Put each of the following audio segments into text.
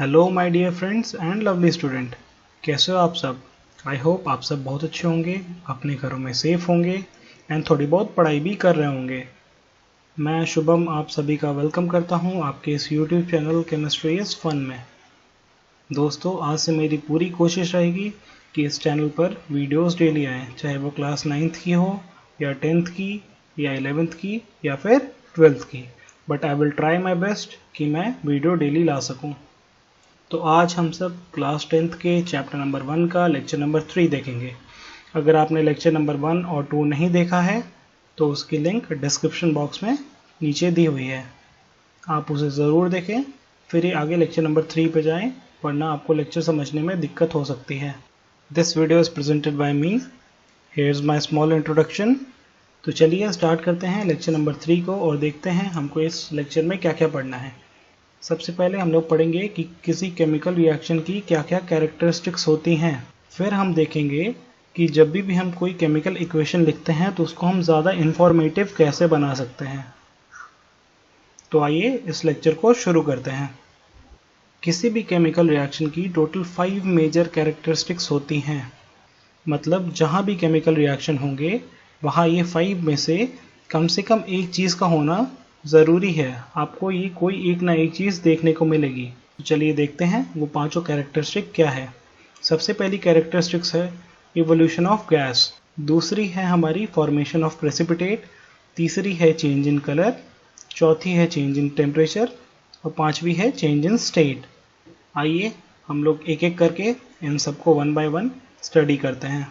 Hello my dear friends and lovely student, कैसे हो आप सब। आई होप आप सब बहुत अच्छे होंगे, अपने घरों में सेफ होंगे एंड थोड़ी बहुत पढ़ाई भी कर रहे होंगे। मैं शुभम आप सभी का वेलकम करता हूं आपके इस YouTube channel chemistry is fun में। दोस्तों, आज से मेरी पूरी कोशिश रहेगी कि इस चैनल पर वीडियोस डेली आएँ, चाहे वो क्लास 9th की हो या 10th की या 11th की या फिर 12th की, but I will try my best कि मैं वीडियो डेली ला सकूं। तो आज हम सब क्लास 10th के चैप्टर नंबर 1 का लेक्चर नंबर 3 देखेंगे। अगर आपने लेक्चर नंबर 1 और 2 नहीं देखा है तो उसकी लिंक डिस्क्रिप्शन बॉक्स में नीचे दी हुई है, आप उसे ज़रूर देखें, फिर ही आगे लेक्चर नंबर 3 पे जाएं, वरना आपको लेक्चर समझने में दिक्कत हो सकती है। This video is presented by me, here is my small introduction. तो चलिए स्टार्ट करते हैं लेक्चर नंबर 3 को और देखते हैं हमको इस लेक्चर में क्या क्या पढ़ना है। सबसे पहले हम लोग पढ़ेंगे कि किसी केमिकल रिएक्शन की क्या क्या कैरेक्टरिस्टिक्स होती हैं। फिर हम देखेंगे कि जब भी हम कोई केमिकल इक्वेशन लिखते हैं तो उसको हम ज़्यादा इंफॉर्मेटिव कैसे बना सकते हैं। तो आइए इस लेक्चर को शुरू करते हैं। किसी भी केमिकल रिएक्शन की टोटल 5 मेजर कैरेक्टरिस्टिक्स होती हैं। मतलब जहाँ भी केमिकल रिएक्शन होंगे वहाँ ये 5 में से कम एक चीज़ का होना ज़रूरी है। आपको ये कोई एक ना एक चीज़ देखने को मिलेगी। तो चलिए देखते हैं वो पांचों कैरेक्टरिस्टिक क्या है। सबसे पहली कैरेक्टरिस्टिक्स है इवोल्यूशन ऑफ गैस, दूसरी है हमारी फॉर्मेशन ऑफ प्रेसिपिटेट, तीसरी है चेंज इन कलर, चौथी है चेंज इन टेम्परेचर और पांचवी है चेंज इन स्टेट। आइए हम लोग एक एक करके इन सबको वन बाय वन स्टडी करते हैं।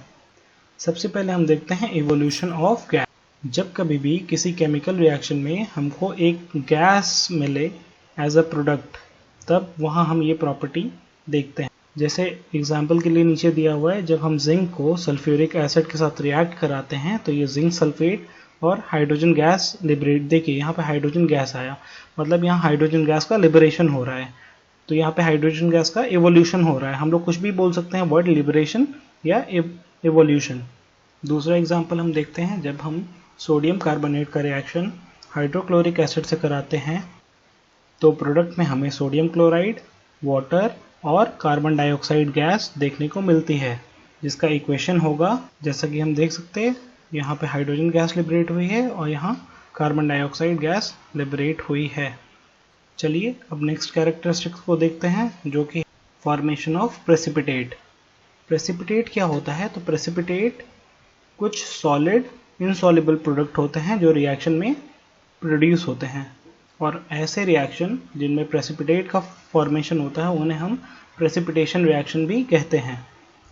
सबसे पहले हम देखते हैं इवोल्यूशन ऑफ गैस। जब कभी भी किसी केमिकल रिएक्शन में हमको एक गैस मिले एज अ प्रोडक्ट, तब वहाँ हम ये प्रॉपर्टी देखते हैं। जैसे एग्जांपल के लिए नीचे दिया हुआ है, जब हम जिंक को सल्फ्यूरिक एसिड के साथ रिएक्ट कराते हैं तो ये जिंक सल्फेट और हाइड्रोजन गैस लिबरेट, देखिए यहाँ पे हाइड्रोजन गैस आया, मतलब यहाँ हाइड्रोजन गैस का लिबरेशन हो रहा है। तो यहाँ पे हाइड्रोजन गैस का इवोल्यूशन हो रहा है। हम लोग कुछ भी बोल सकते हैं, वर्ड लिबरेशन या इवोल्यूशन। दूसरा एग्जांपल हम देखते हैं, जब हम सोडियम कार्बोनेट का रिएक्शन हाइड्रोक्लोरिक एसिड से कराते हैं तो प्रोडक्ट में हमें सोडियम क्लोराइड, वाटर और कार्बन डाइऑक्साइड गैस देखने को मिलती है, जिसका इक्वेशन होगा, जैसा कि हम देख सकते हैं यहाँ पे हाइड्रोजन गैस लिबरेट हुई है और यहाँ कार्बन डाइऑक्साइड गैस लिबरेट हुई है। चलिए अब नेक्स्ट कैरेक्टरिस्टिक्स को देखते हैं, जो कि फॉर्मेशन ऑफ प्रेसिपिटेट। प्रेसिपिटेट क्या होता है? तो प्रेसिपिटेट कुछ सॉलिड इनसॉल्युबल प्रोडक्ट होते हैं जो रिएक्शन में प्रोड्यूस होते हैं, और ऐसे रिएक्शन जिनमें प्रेसिपिटेट का फॉर्मेशन होता है उन्हें हम प्रेसिपिटेशन रिएक्शन भी कहते हैं।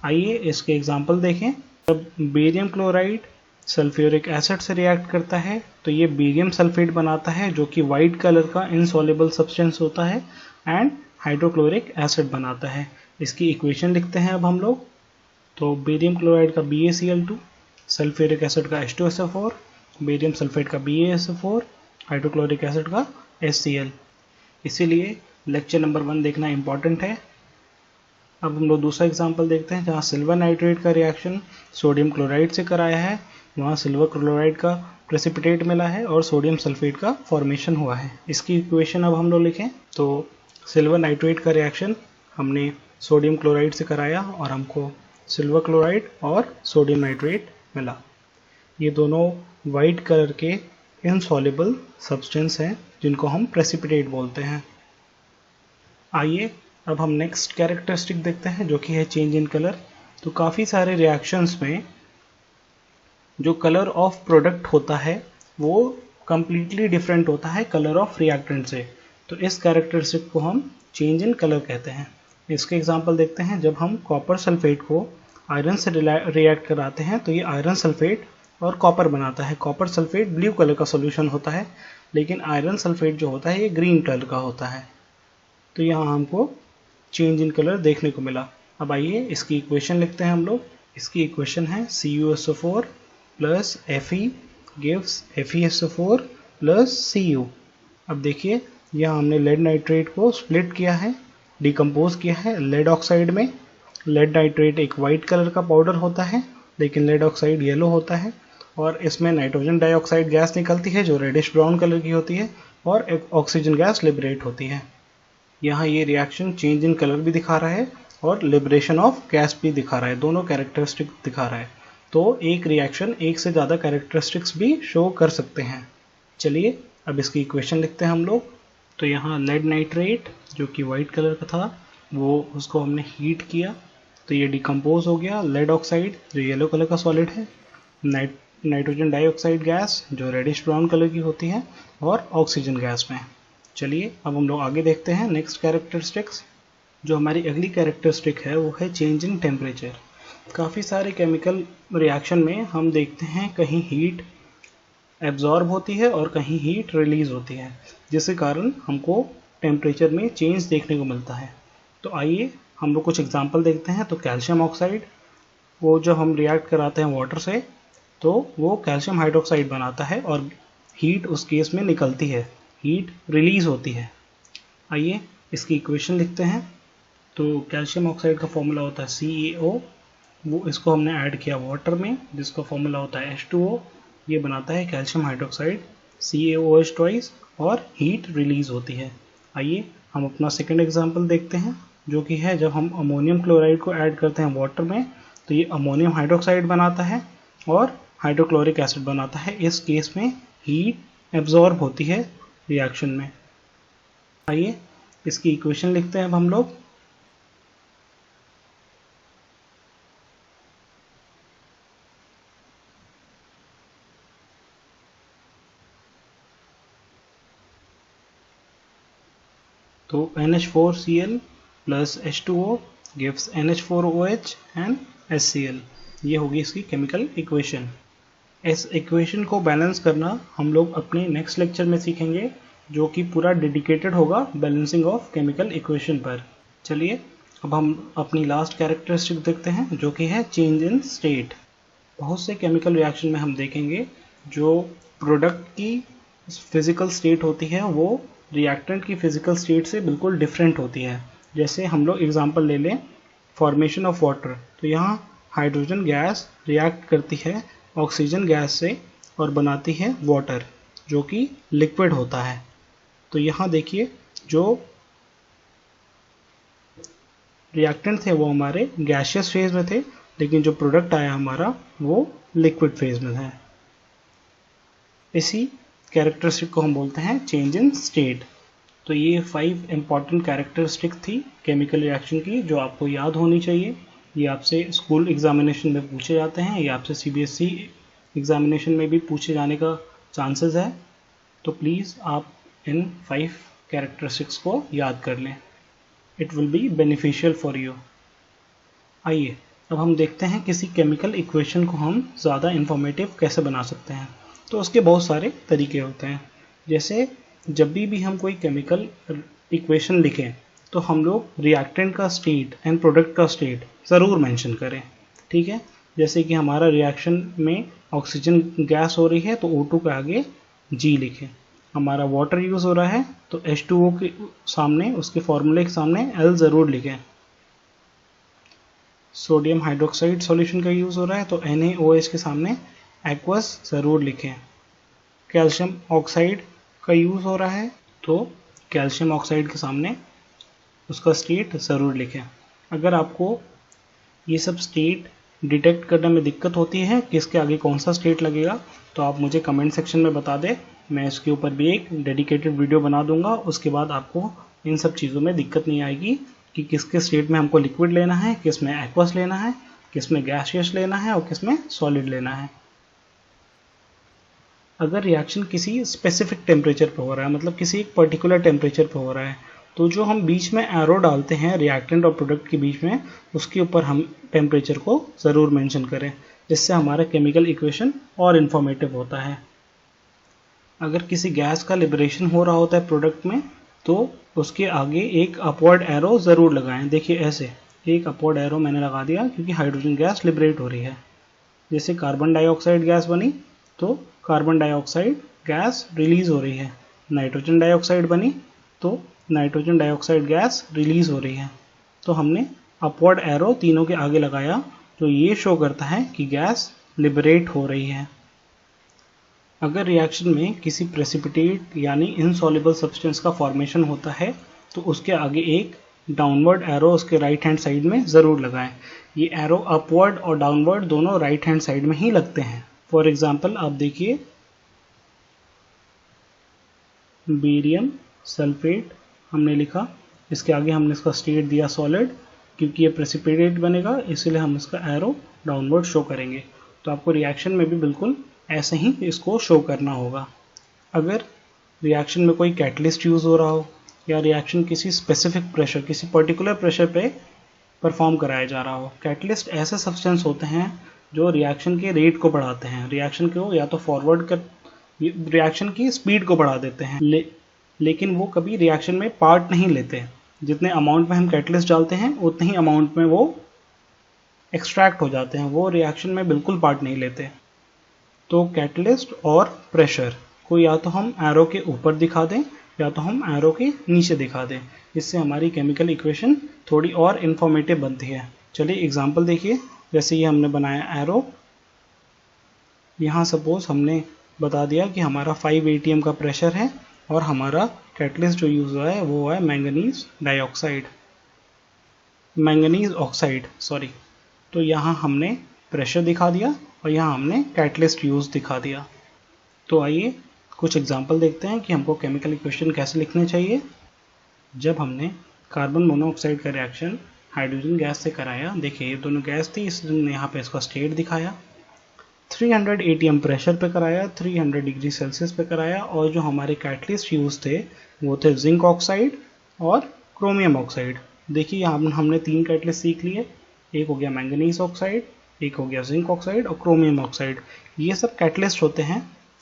आइए इसके एग्जांपल देखें। जब बेरियम क्लोराइड सल्फ्यूरिक एसिड से रिएक्ट करता है तो ये बेरियम सल्फेट बनाता है, जो कि वाइट कलर का इनसॉल्युबल सब्सटेंस होता है एंड हाइड्रोक्लोरिक एसिड बनाता है। इसकी इक्वेशन लिखते हैं अब हम लोग। तो बेरियम क्लोराइड का BaCl2, सल्फ्यूरिक एसिड का H2SO4, बेरियम सल्फेट का BaSO4, हाइड्रोक्लोरिक एसिड का HCl। इसीलिए लेक्चर नंबर 1 देखना इंपॉर्टेंट है। अब हम लोग दूसरा एग्जांपल देखते हैं, जहाँ सिल्वर नाइट्रेट का रिएक्शन सोडियम क्लोराइड से कराया है, वहाँ सिल्वर क्लोराइड का प्रेसिपिटेट मिला है और सोडियम सल्फेट का फॉर्मेशन हुआ है। इसकी इक्वेशन अब हम लोग लिखें तो सिल्वर नाइट्रेट का रिएक्शन हमने सोडियम क्लोराइड से कराया और हमको सिल्वर क्लोराइड और सोडियम नाइट्रेट मिला। ये दोनों वाइट कलर के इनसॉल्युबल सब्सटेंस हैं जिनको हम प्रेसिपिटेट बोलते हैं। आइए अब हम नेक्स्ट कैरेक्टरिस्टिक देखते हैं, जो कि है चेंज इन कलर। तो काफ़ी सारे रिएक्शंस में जो कलर ऑफ प्रोडक्ट होता है वो कम्प्लीटली डिफरेंट होता है कलर ऑफ रिएक्टेंट से। तो इस कैरेक्टरिस्टिक को हम चेंज इन कलर कहते हैं। इसके एग्जांपल देखते हैं, जब हम कॉपर सल्फेट को आयरन से रिएक्ट कराते हैं तो ये आयरन सल्फेट और कॉपर बनाता है। कॉपर सल्फेट ब्लू कलर का सॉल्यूशन होता है, लेकिन आयरन सल्फेट जो होता है ये ग्रीन कलर का होता है। तो यहाँ हमको चेंज इन कलर देखने को मिला। अब आइए इसकी इक्वेशन लिखते हैं हम लोग। इसकी इक्वेशन है CuSO4 plus Fe gives FeSO4 plus Cu। अब देखिए यहाँ हमने लेड नाइट्रेट को स्प्लिट किया है, डिकम्पोज किया है लेड ऑक्साइड में। लेड नाइट्रेट एक वाइट कलर का पाउडर होता है, लेकिन लेड ऑक्साइड येलो होता है, और इसमें नाइट्रोजन डाइऑक्साइड गैस निकलती है जो रेडिश ब्राउन कलर की होती है और एक ऑक्सीजन गैस लिबरेट होती है। यहाँ ये रिएक्शन चेंज इन कलर भी दिखा रहा है और लिबरेशन ऑफ गैस भी दिखा रहा है, दोनों कैरेक्टरिस्टिक दिखा रहा है। तो एक रिएक्शन एक से ज़्यादा कैरेक्टरिस्टिक्स भी शो कर सकते हैं। चलिए अब इसकी इक्वेशन लिखते हैं हम लोग। तो यहाँ लेड नाइट्रेट जो कि वाइट कलर का था, वो उसको हमने हीट किया तो ये डिकम्पोज हो गया। लेड ऑक्साइड जो येलो कलर का सॉलिड है, नाइट्रोजन डाइऑक्साइड गैस जो रेडिश ब्राउन कलर की होती है, और ऑक्सीजन गैस में। चलिए अब हम लोग आगे देखते हैं नेक्स्ट कैरेक्टरिस्टिक्स। जो हमारी अगली कैरेक्टरिस्टिक है वो है चेंज इन टेम्परेचर। काफ़ी सारे केमिकल रिएक्शन में हम देखते हैं कहीं हीट एब्जॉर्ब होती है और कहीं हीट रिलीज होती है, जिसके कारण हमको टेम्परेचर में चेंज देखने को मिलता है। तो आइए हम लोग कुछ एग्जांपल देखते हैं। तो कैल्शियम ऑक्साइड, वो जब हम रिएक्ट कराते हैं वाटर से तो वो कैल्शियम हाइड्रोक्साइड बनाता है और हीट उस केस में निकलती है, हीट रिलीज होती है। आइए इसकी इक्वेशन लिखते हैं। तो कैल्शियम ऑक्साइड का फॉर्मूला होता है CaO, वो इसको हमने ऐड किया वाटर में जिसका फॉर्मूला होता है H2O, ये बनाता है कैल्शियम हाइड्रोक्साइड CaOH ट्वाइस और हीट रिलीज होती है। आइए हम अपना सेकंड एग्जांपल देखते हैं, जो कि है जब हम अमोनियम क्लोराइड को ऐड करते हैं वाटर में तो ये अमोनियम हाइड्रोक्साइड बनाता है और हाइड्रोक्लोरिक एसिड बनाता है। इस केस में हीट एब्जॉर्ब होती है रिएक्शन में। आइए इसकी इक्वेशन लिखते हैं अब हम लोग। तो NH4Cl plus H2O gives NH4OH and HCl, ये होगी इसकी केमिकल इक्वेशन। इस इक्वेशन को बैलेंस करना हम लोग अपने नेक्स्ट लेक्चर में सीखेंगे, जो कि पूरा डेडिकेटेड होगा बैलेंसिंग ऑफ केमिकल इक्वेशन पर। चलिए अब हम अपनी लास्ट कैरेक्टरिस्टिक देखते हैं, जो कि है चेंज इन स्टेट। बहुत से केमिकल रिएक्शन में हम देखेंगे जो प्रोडक्ट की फिजिकल स्टेट होती है वो रिएक्टेंट की फिजिकल स्टेट से बिल्कुल डिफरेंट होती है। जैसे हम लोग एग्जांपल ले लें फॉर्मेशन ऑफ वाटर, तो यहाँ हाइड्रोजन गैस रिएक्ट करती है ऑक्सीजन गैस से और बनाती है वाटर जो कि लिक्विड होता है। तो यहाँ देखिए जो रिएक्टेंट थे वो हमारे गैसियस फेज में थे, लेकिन जो प्रोडक्ट आया हमारा वो लिक्विड फेज में है। इसी कैरेक्टरिस्टिक को हम बोलते हैं चेंज इन स्टेट। तो ये 5 इंपॉर्टेंट कैरेक्टरिस्टिक थी केमिकल रिएक्शन की जो आपको याद होनी चाहिए। ये आपसे स्कूल एग्जामिनेशन में पूछे जाते हैं, ये आपसे CBSE एग्जामिनेशन में भी पूछे जाने का चांसेस है। तो प्लीज़ आप इन 5 कैरेक्टरिस्टिक्स को याद कर लें, it will be beneficial for you. आइए अब हम देखते हैं किसी केमिकल इक्वेशन को हम ज़्यादा इंफॉर्मेटिव कैसे बना सकते हैं। तो उसके बहुत सारे तरीके होते हैं। जैसे जब भी हम कोई केमिकल इक्वेशन लिखें तो हम लोग रिएक्टेंट का स्टेट एंड प्रोडक्ट का स्टेट ज़रूर मेंशन करें, ठीक है। जैसे कि हमारा रिएक्शन में ऑक्सीजन गैस हो रही है तो O2 के आगे G लिखें। हमारा वाटर यूज़ हो रहा है तो H2O के सामने, उसके फॉर्मूले के सामने L ज़रूर लिखें। सोडियम हाइड्रोक्साइड सॉल्यूशन का यूज़ हो रहा है तो NaOH के सामने एक्वस ज़रूर लिखें। कैल्शियम ऑक्साइड का यूज़ हो रहा है तो कैल्शियम ऑक्साइड के सामने उसका स्टेट ज़रूर लिखें। अगर आपको ये सब स्टेट डिटेक्ट करने में दिक्कत होती है किसके आगे कौन सा स्टेट लगेगा, तो आप मुझे कमेंट सेक्शन में बता दें, मैं इसके ऊपर भी एक डेडिकेटेड वीडियो बना दूंगा। उसके बाद आपको इन सब चीज़ों में दिक्कत नहीं आएगी कि किसके स्टेट में हमको लिक्विड लेना है, किस में एक्वस लेना है, किस में गैसियस लेना है और किस में सॉलिड लेना है। अगर रिएक्शन किसी स्पेसिफिक टेम्परेचर पर हो रहा है, मतलब किसी एक पर्टिकुलर टेम्परेचर पर हो रहा है, तो जो हम बीच में एरो डालते हैं रिएक्टेंट और प्रोडक्ट के बीच में, उसके ऊपर हम टेम्परेचर को ज़रूर मेंशन करें, जिससे हमारा केमिकल इक्वेशन और इन्फॉर्मेटिव होता है। अगर किसी गैस का लिबरेशन हो रहा होता है प्रोडक्ट में तो उसके आगे एक अपवर्ड एरो ज़रूर लगाएं। देखिए ऐसे एक अपवर्ड एरो मैंने लगा दिया क्योंकि हाइड्रोजन गैस लिबरेट हो रही है। जैसे कार्बन डाइऑक्साइड गैस बनी तो कार्बन डाइऑक्साइड गैस रिलीज़ हो रही है, नाइट्रोजन डाइऑक्साइड बनी तो नाइट्रोजन डाइऑक्साइड गैस रिलीज़ हो रही है। तो हमने अपवर्ड एरो तीनों के आगे लगाया जो ये शो करता है कि गैस लिबरेट हो रही है। अगर रिएक्शन में किसी प्रेसिपिटेट यानी इनसॉल्युबल सब्सटेंस का फॉर्मेशन होता है तो उसके आगे एक डाउनवर्ड एरो उसके राइट हैंड साइड में ज़रूर लगाएं। ये एरो अपवर्ड और डाउनवर्ड दोनों राइट हैंड साइड में ही लगते हैं। फॉर एग्जांपल आप देखिए, बेरियम सल्फेट हमने लिखा, इसके आगे हमने इसका स्टेट दिया सॉलिड, क्योंकि ये प्रेसिपिटेट बनेगा इसीलिए हम इसका एरो डाउनवर्ड शो करेंगे। तो आपको रिएक्शन में भी बिल्कुल ऐसे ही इसको शो करना होगा। अगर रिएक्शन में कोई कैटलिस्ट यूज़ हो रहा हो या रिएक्शन किसी स्पेसिफिक प्रेशर, किसी पर्टिकुलर प्रेशर पे परफॉर्म कराया जा रहा हो, कैटलिस्ट ऐसे सब्सटेंस होते हैं जो रिएक्शन के रेट को बढ़ाते हैं, रिएक्शन को या तो फॉरवर्ड कर, रिएक्शन की स्पीड को बढ़ा देते हैं, लेकिन वो कभी रिएक्शन में पार्ट नहीं लेते। जितने अमाउंट में हम कैटलिस्ट डालते हैं उतने ही अमाउंट में वो एक्सट्रैक्ट हो जाते हैं, वो रिएक्शन में बिल्कुल पार्ट नहीं लेते। तो कैटलिस्ट और प्रेशर को या तो हम एरो के ऊपर दिखा दें या तो हम एरो के नीचे दिखा दें, इससे हमारी केमिकल इक्वेशन थोड़ी और इन्फॉर्मेटिव बनती है। चलिए एग्जांपल देखिए, जैसे ये हमने बनाया एरो, यहाँ सपोज हमने बता दिया कि हमारा 5 atm का प्रेशर है और हमारा कैटलिस्ट जो यूज़ हुआ है वो है मैंगनीज ऑक्साइड सॉरी। तो यहाँ हमने प्रेशर दिखा दिया और यहाँ हमने कैटलिस्ट यूज़ दिखा दिया। तो आइए कुछ एग्जांपल देखते हैं कि हमको केमिकल इक्वेशन कैसे लिखने चाहिए। जब हमने कार्बन मोनोऑक्साइड का रिएक्शन हाइड्रोजन गैस से कराया, देखिए ये दोनों गैस थी, इसने यहाँ पे इसका स्टेट दिखाया, 300 atm प्रेशर पे कराया, 300 डिग्री सेल्सियस पे कराया, और जो हमारे कैटलिस्ट यूज थे वो थे जिंक ऑक्साइड और क्रोमियम ऑक्साइड। देखिए यहाँ हमने 3 कैटलिस्ट सीख लिए, एक हो गया मैंगनीज ऑक्साइड, एक हो गया जिंक ऑक्साइड और क्रोमियम ऑक्साइड। ये सब कैटलिस्ट होते हैं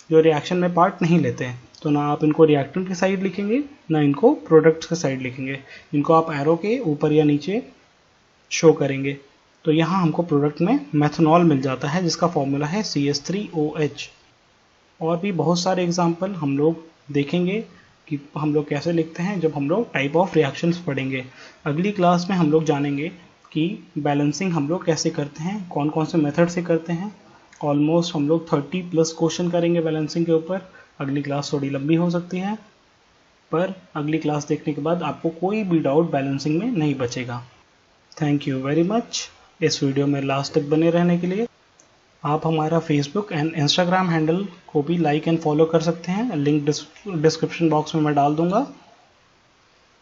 जो रिएक्शन में पार्ट नहीं लेते हैं, तो ना आप इनको रिएक्टेंट की साइड लिखेंगे ना इनको प्रोडक्ट्स की साइड लिखेंगे, इनको आप एरो के ऊपर या नीचे शो करेंगे। तो यहाँ हमको प्रोडक्ट में मेथनॉल मिल जाता है जिसका फॉर्मूला है CH3OH। और भी बहुत सारे एग्जाम्पल हम लोग देखेंगे कि हम लोग कैसे लिखते हैं जब हम लोग टाइप ऑफ रिएक्शंस पढ़ेंगे। अगली क्लास में हम लोग जानेंगे कि बैलेंसिंग हम लोग कैसे करते हैं, कौन कौन से मेथड से करते हैं। ऑलमोस्ट हम लोग 30+ क्वेश्चन करेंगे बैलेंसिंग के ऊपर। अगली क्लास थोड़ी लंबी हो सकती है, पर अगली क्लास देखने के बाद आपको कोई भी डाउट बैलेंसिंग में नहीं बचेगा। थैंक यू वेरी मच इस वीडियो में लास्ट तक बने रहने के लिए। आप हमारा फेसबुक एंड इंस्टाग्राम हैंडल को भी लाइक एंड फॉलो कर सकते हैं, लिंक डिस्क्रिप्शन बॉक्स में मैं डाल दूंगा।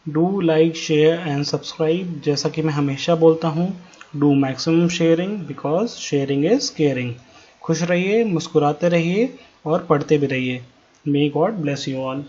Do like share and subscribe, जैसा कि मैं हमेशा बोलता हूँ, do maximum sharing because sharing is caring. खुश रहिए, मुस्कुराते रहिए और पढ़ते भी रहिए। May God bless you all.